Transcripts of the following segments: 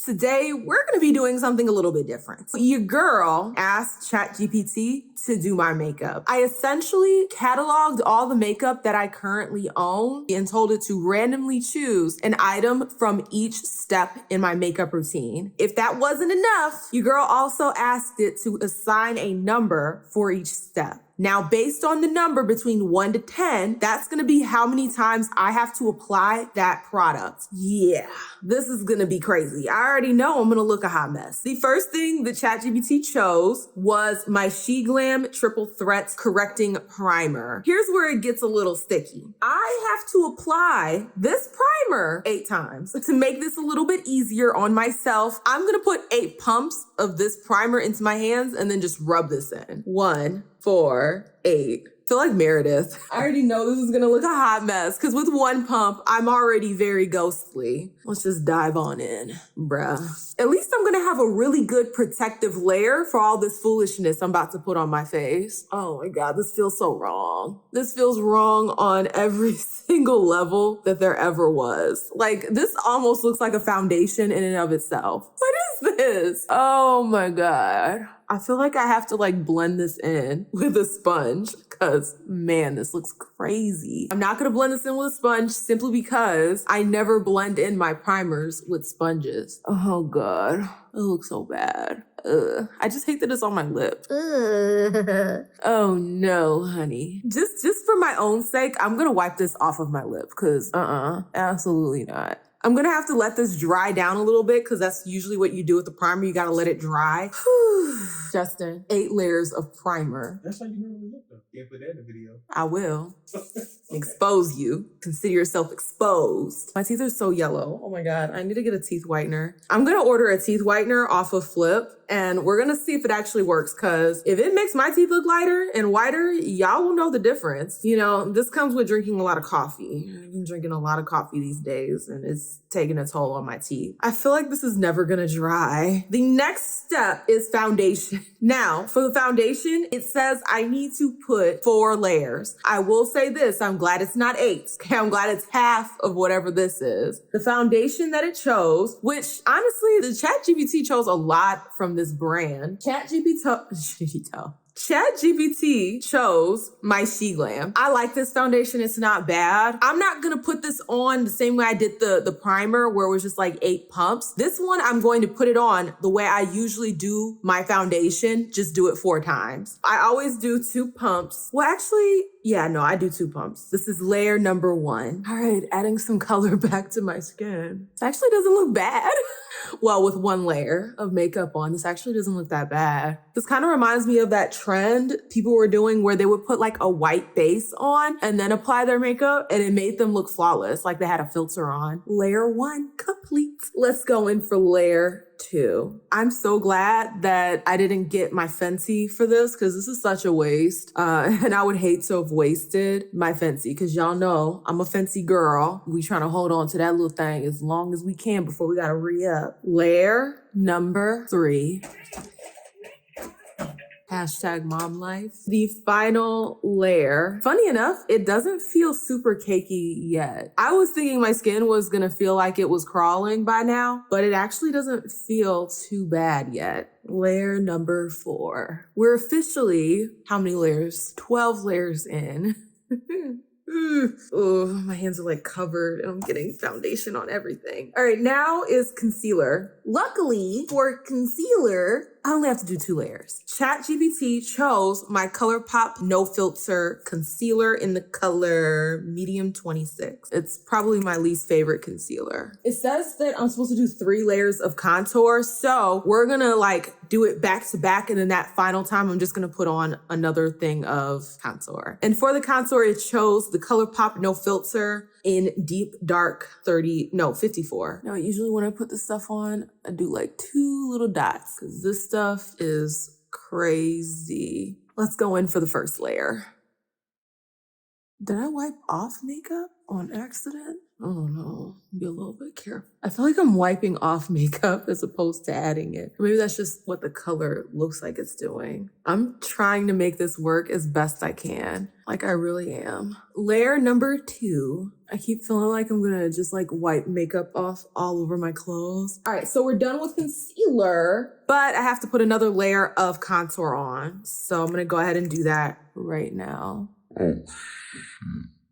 Today, we're gonna be doing something a little bit different. Your girl asked ChatGPT to do my makeup. I essentially cataloged all the makeup that I currently own and told it to randomly choose an item from each step in my makeup routine. If that wasn't enough, your girl also asked it to assign a number for each step. Now, based on the number between 1 to 10, that's gonna be how many times I have to apply that product. Yeah, this is gonna be crazy. I already know I'm gonna look a hot mess. The first thing that ChatGPT chose was my Glam Triple Threat Correcting Primer. Here's where it gets a little sticky. I have to apply this primer 8 times. To make this a little bit easier on myself, I'm gonna put 8 pumps of this primer into my hands and then just rub this in. 1, 4, 8. I feel like Meredith. I already know this is gonna look a hot mess because with 1 pump, I'm already very ghostly. Let's just dive on in, bruh. At least I'm gonna have a really good protective layer for all this foolishness I'm about to put on my face. Oh my God, this feels so wrong. This feels wrong on every single level that there ever was. Like, this almost looks like a foundation in and of itself. What is this? Oh my God. I feel like I have to like blend this in with a sponge because man, this looks crazy. I'm not gonna blend this in with a sponge simply because I never blend in my primers with sponges. Oh God, it looks so bad. Ugh. I just hate that it's on my lip. Oh no, honey. Just for my own sake, I'm gonna wipe this off of my lip because absolutely not. I'm gonna have to let this dry down a little bit because that's usually what you do with the primer. You gotta let it dry. Justin, 8 layers of primer. That's how you normally look though. Can't put that in the video. I will. Expose you. Consider yourself exposed. My teeth are so yellow. Oh my God, I need to get a teeth whitener. I'm gonna order a teeth whitener off of Flip and we're gonna see if it actually works because if it makes my teeth look lighter and whiter, y'all will know the difference. You know, this comes with drinking a lot of coffee. I've been drinking a lot of coffee these days and it's taking a toll on my teeth. I feel like this is never gonna dry. The next step is foundation. Now, for the foundation, it says I need to put 4 layers. I will say this, I'm glad it's not 8. Okay, I'm glad it's half of whatever this is. The foundation that it chose, which honestly, the ChatGPT chose a lot from this brand. ChatGPT chose my Glam. I like this foundation. It's not bad. I'm not gonna put this on the same way I did the primer where it was just like 8 pumps. This one, I'm going to put it on the way I usually do my foundation, just do it 4 times. I always do 2 pumps. Well, actually, yeah, no, I do 2 pumps. This is layer number 1. All right, adding some color back to my skin. This actually doesn't look bad. Well, with 1 layer of makeup on, this actually doesn't look that bad. This kind of reminds me of that trend people were doing where they would put like a white base on and then apply their makeup and it made them look flawless, like they had a filter on. Layer 1 complete. Let's go in for layer 2. I'm so glad that I didn't get my Fenty for this because this is such a waste. And I would hate to have wasted my Fenty because y'all know I'm a Fenty girl. We trying to hold on to that little thing as long as we can before we gotta re-up. Layer number 3. Hashtag mom life. The final layer. Funny enough, it doesn't feel super cakey yet. I was thinking my skin was gonna feel like it was crawling by now, but it actually doesn't feel too bad yet. Layer number 4. We're officially, how many layers? 12 layers in. Oh, my hands are like covered and I'm getting foundation on everything. All right, now is concealer. Luckily for concealer, I only have to do 2 layers. ChatGPT chose my ColourPop No Filter Concealer in the color medium 26. It's probably my least favorite concealer. It says that I'm supposed to do 3 layers of contour, so we're gonna like do it back to back, and then that final time, I'm just gonna put on another thing of contour. And for the contour, it chose the ColourPop No Filter in deep dark 54. Now, usually when I put this stuff on, I do like 2 little dots because this stuff is crazy. Let's go in for the first layer. Did I wipe off makeup on accident? Oh no, be a little bit careful. I feel like I'm wiping off makeup as opposed to adding it. Maybe that's just what the color looks like it's doing. I'm trying to make this work as best I can. Like I really am. Layer number 2. I keep feeling like I'm gonna just like wipe makeup off all over my clothes. All right, so we're done with concealer, but I have to put another layer of contour on. So I'm gonna go ahead and do that right now.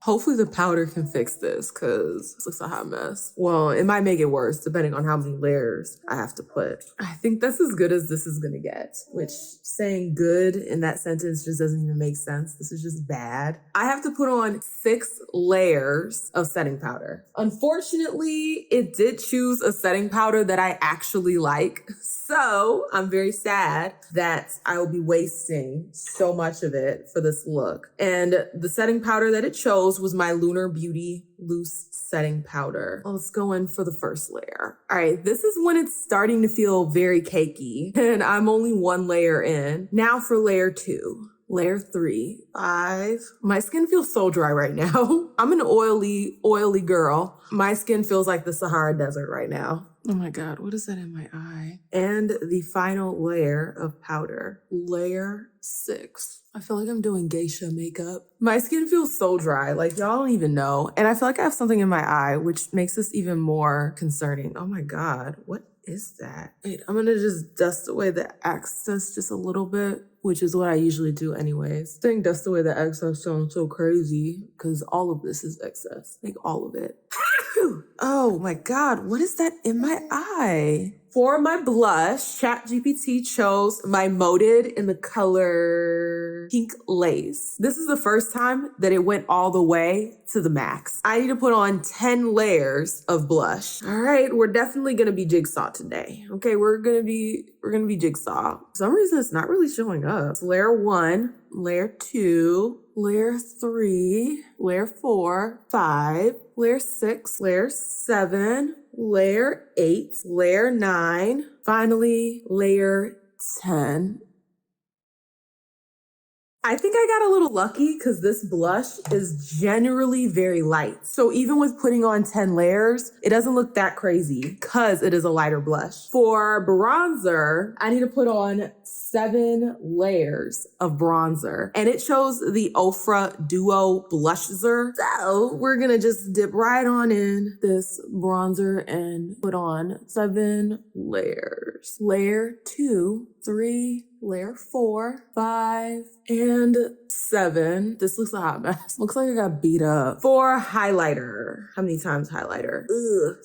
Hopefully the powder can fix this because this looks a hot mess. Well, it might make it worse depending on how many layers I have to put. I think that's as good as this is gonna get, which saying good in that sentence just doesn't even make sense. This is just bad. I have to put on 6 layers of setting powder. Unfortunately, it did choose a setting powder that I actually like. So I'm very sad that I will be wasting so much of it for this look. And the setting powder that it chose was my Lunar Beauty Loose Setting Powder. Let's go in for the first layer. All right, this is when it's starting to feel very cakey and I'm only 1 layer in. Now for layer 2. Layer 3, 5. My skin feels so dry right now. I'm an oily girl. My skin feels like the Sahara Desert right now. Oh my God, what is that in my eye? And the final layer of powder, layer 6. I feel like I'm doing geisha makeup. My skin feels so dry, like y'all don't even know. And I feel like I have something in my eye, which makes this even more concerning. Oh my God, what is that? Wait, I'm gonna just dust away the excess just a little bit, which is what I usually do anyways. Saying dust away the excess sounds so crazy because all of this is excess, like all of it. Oh my God, what is that in my eye? For my blush, ChatGPT chose my Moded in the color Pink Lace. This is the first time that it went all the way to the max. I need to put on 10 layers of blush. All right, we're definitely gonna be jigsaw today. Okay, we're gonna be jigsaw. For some reason, it's not really showing up. It's layer 1, layer 2, layer 3, layer 4, 5, layer 6, layer 7, layer 8, layer 9, finally layer 10. I think I got a little lucky because this blush is generally very light. So even with putting on 10 layers, it doesn't look that crazy because it is a lighter blush. For bronzer, I need to put on 7 layers of bronzer. And it chose the Ofra Duo Blusher. So we're gonna just dip right on in this bronzer and put on 7 layers. Layer 2, 3, layer 4, 5, and 7. This looks a hot mess. Looks like I got beat up. For highlighter. How many times highlighter?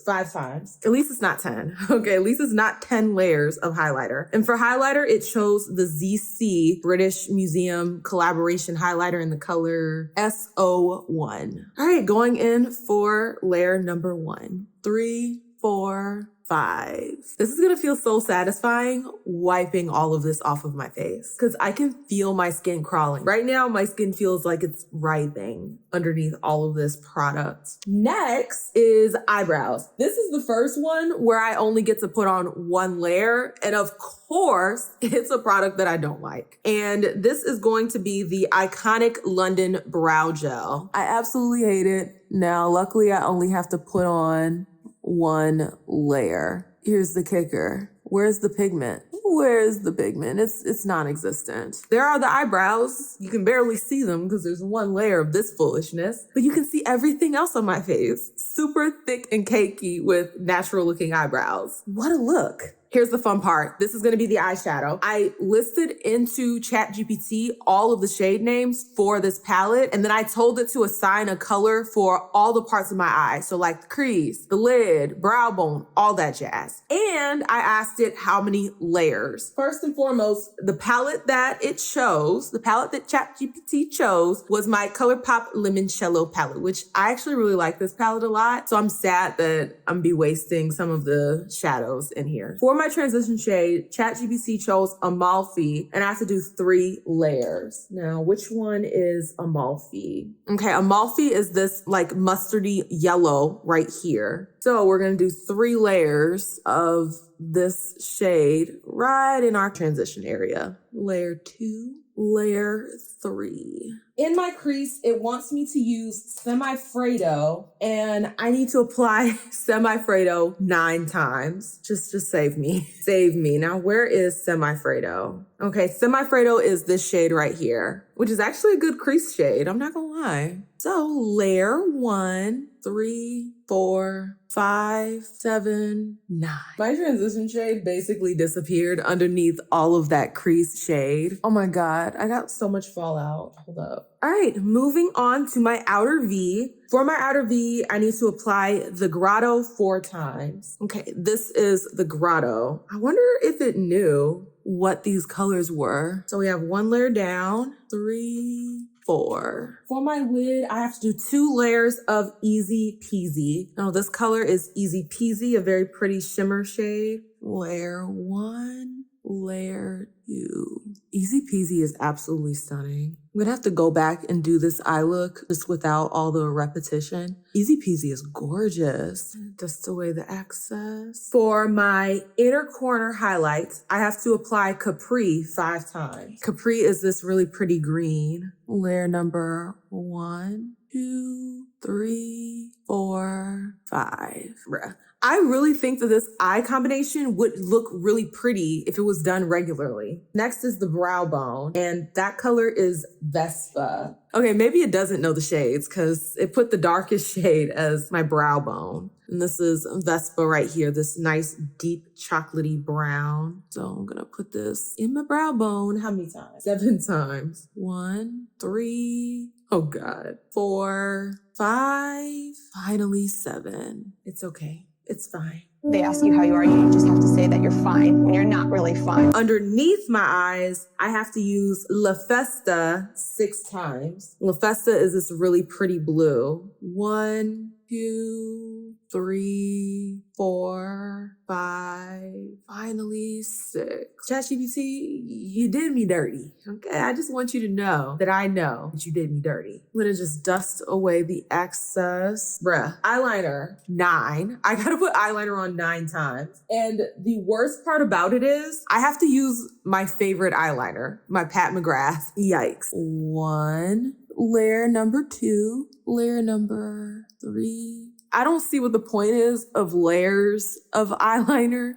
5 times. At least it's not 10. Okay, at least it's not 10 layers of highlighter. And for highlighter, it chose the ZC British Museum collaboration highlighter in the color SO1. All right, going in for layer number 1. 3, 4, 5. This is gonna feel so satisfying wiping all of this off of my face because I can feel my skin crawling. Right now, my skin feels like it's writhing underneath all of this product. Next is eyebrows. This is the first one where I only get to put on 1 layer. And of course, it's a product that I don't like. And this is going to be the iconic London Brow Gel. I absolutely hate it. Now, luckily, I only have to put on 1 layer. Here's the kicker. Where's the pigment? Where's the pigment? It's non-existent. There are the eyebrows. You can barely see them because there's 1 layer of this foolishness, but you can see everything else on my face. Super thick and cakey with natural looking eyebrows. What a look. Here's the fun part. This is gonna be the eyeshadow. I listed into ChatGPT all of the shade names for this palette, and then I told it to assign a color for all the parts of my eye. So like the crease, the lid, brow bone, all that jazz. And I asked it how many layers. First and foremost, the palette that it chose, the palette that ChatGPT chose was my ColourPop Limoncello palette, which I actually really like this palette a lot. So I'm sad that I'm be wasting some of the shadows in here. For my transition shade, ChatGPT chose Amalfi, and I have to do 3 layers. Now, which one is Amalfi? Okay, Amalfi is this like mustardy yellow right here. So we're gonna do 3 layers of this shade right in our transition area. Layer 2, layer 3. In my crease, it wants me to use semi-Fredo, and I need to apply semi-Fredo 9 times. Just save me. Save me. Now, where is semi-Fredo? Okay, semi-Fredo is this shade right here, which is actually a good crease shade. I'm not gonna lie. So layer 1, 3, 4, 5, 7, 9. My transition shade basically disappeared underneath all of that crease shade. Oh my God, I got so much fallout. Hold up. All right, moving on to my outer V. For my outer V, I need to apply the Grotto 4 times. Okay, this is the Grotto. I wonder if it knew what these colors were. So we have 1 layer down, 3, 4. For my lid, I have to do 2 layers of Easy Peasy. Now this color is Easy Peasy, a very pretty shimmer shade. Layer 1, layer 2. Easy Peasy is absolutely stunning. I'm gonna have to go back and do this eye look just without all the repetition. Easy Peasy is gorgeous. Just away the excess. For my inner corner highlights, I have to apply Capri 5 times. Capri is this really pretty green. Layer number 1, 2, 3, 4, 5. Bruh. I really think that this eye combination would look really pretty if it was done regularly. Next is the brow bone, and that color is Vespa. Okay, maybe it doesn't know the shades because it put the darkest shade as my brow bone. And this is Vespa right here, this nice deep chocolatey brown. So I'm gonna put this in my brow bone. How many times? 7 times. 1, 3, oh God, 4, 5, finally 7. It's okay. It's fine. They ask you how you are, you just have to say that you're fine when you're not really fine. Underneath my eyes, I have to use La Festa 6 times. La Festa is this really pretty blue. 1, 2, 3, 4, 5, finally 6. ChatGPT, you did me dirty. Okay, I just want you to know that I know that you did me dirty. I'm gonna just dust away the excess. Bruh, eyeliner, 9. I gotta put eyeliner on 9 times. And the worst part about it is I have to use my favorite eyeliner, my Pat McGrath. Yikes. 1, layer number 2, layer number 3. I don't see what the point is of layers of eyeliner,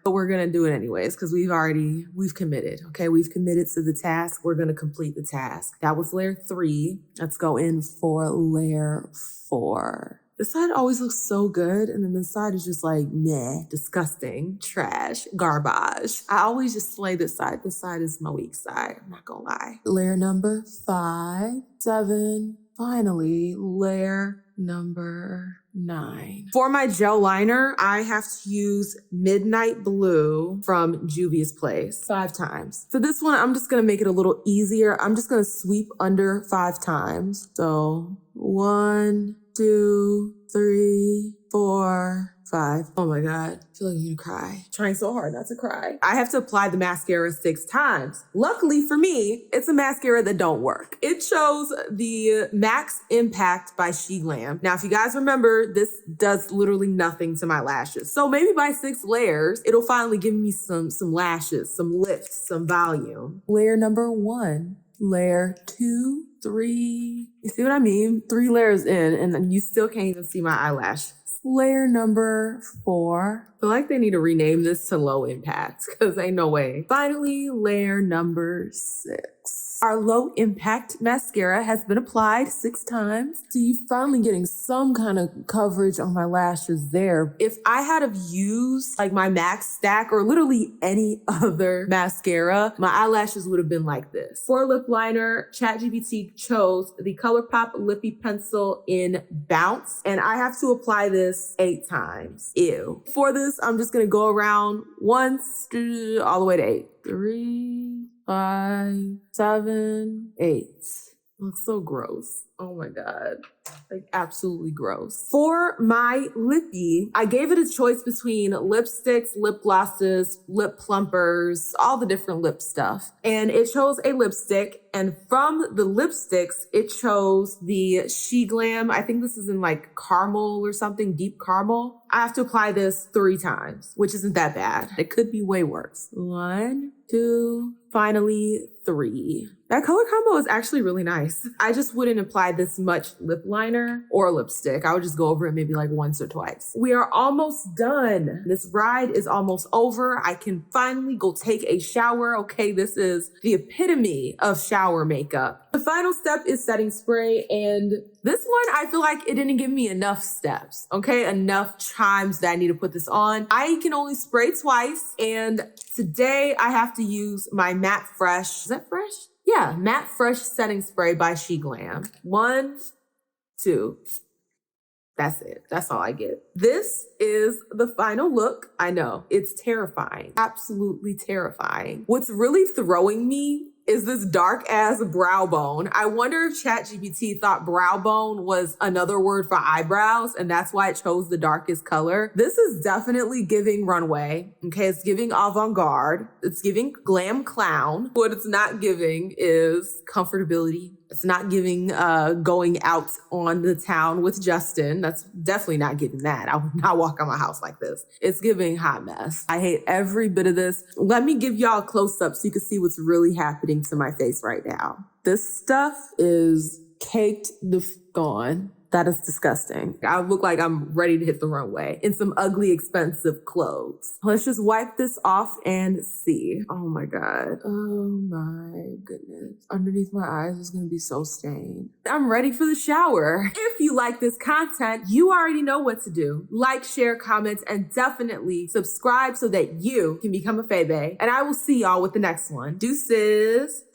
but we're gonna do it anyways because we've committed, okay? We've committed to the task. We're gonna complete the task. That was layer 3. Let's go in for layer 4. This side always looks so good, and then this side is just like, meh, disgusting, trash, garbage. I always just slay this side. This side is my weak side, I'm not gonna lie. Layer number 5, 7, finally, layer number 9. For my gel liner, I have to use Midnight Blue from Juvia's Place 5 times. For this one, I'm just gonna make it a little easier. I'm just gonna sweep under 5 times. So 1, 2, 3, 4, 5. Oh my God, I feel like I'm gonna cry. Trying so hard not to cry. I have to apply the mascara 6 times. Luckily for me, it's a mascara that don't work. It chose the Max Impact by Glam. Now, if you guys remember, this does literally nothing to my lashes. So maybe by 6 layers, it'll finally give me some lashes, some lift, some volume. Layer number 1, layer 2, 3. You see what I mean? 3 layers in, and then you still can't even see my eyelash. Layer number 4. I feel like they need to rename this to Low Impact because ain't no way. Finally, layer number 6. Our Low Impact mascara has been applied 6 times. So you're finally getting some kind of coverage on my lashes there. If I had have used like my Max Stack or literally any other mascara, my eyelashes would have been like this. For lip liner, ChatGPT chose the ColourPop Lippy Pencil in Bounce, and I have to apply this 8 times. Ew. For this, I'm just gonna go around once, all the way to 8. 3, 5, 7, 8. Looks so gross. Oh my God. Like absolutely gross. For my lippy, I gave it a choice between lipsticks, lip glosses, lip plumpers, all the different lip stuff. And it chose a lipstick. And from the lipsticks, it chose the Glam. I think this is in like caramel or something, deep caramel. I have to apply this 3 times, which isn't that bad. It could be way worse. 1, 2, finally 3. That color combo is actually really nice. I just wouldn't apply this much lip liner or lipstick. I would just go over it maybe like once or twice. We are almost done. This ride is almost over. I can finally go take a shower. Okay, this is the epitome of shower makeup. The final step is setting spray, and this one, I feel like it didn't give me enough steps, okay? Enough times that I need to put this on. I can only spray twice, and today I have to use my Matte Fresh. Is that Fresh? Yeah, Matte Fresh Setting Spray by Glam. 1, 2. That's it. That's all I get. This is the final look. I know, it's terrifying. Absolutely terrifying. What's really throwing me is this dark ass brow bone. I wonder if ChatGPT thought brow bone was another word for eyebrows and that's why it chose the darkest color. This is definitely giving runway. Okay, it's giving avant-garde. It's giving glam clown. What it's not giving is comfortability. It's not giving going out on the town with Justin. That's definitely not giving that. I would not walk out my house like this. It's giving hot mess. I hate every bit of this. Let me give y'all a close-up so you can see what's really happening to my face right now. This stuff is caked the f on. That is disgusting. I look like I'm ready to hit the runway in some ugly, expensive clothes. Let's just wipe this off and see. Oh my God. Oh my goodness. Underneath my eyes is gonna be so stained. I'm ready for the shower. If you like this content, you already know what to do. Like, share, comment, and definitely subscribe so that you can become a Fave. And I will see y'all with the next one. Deuces.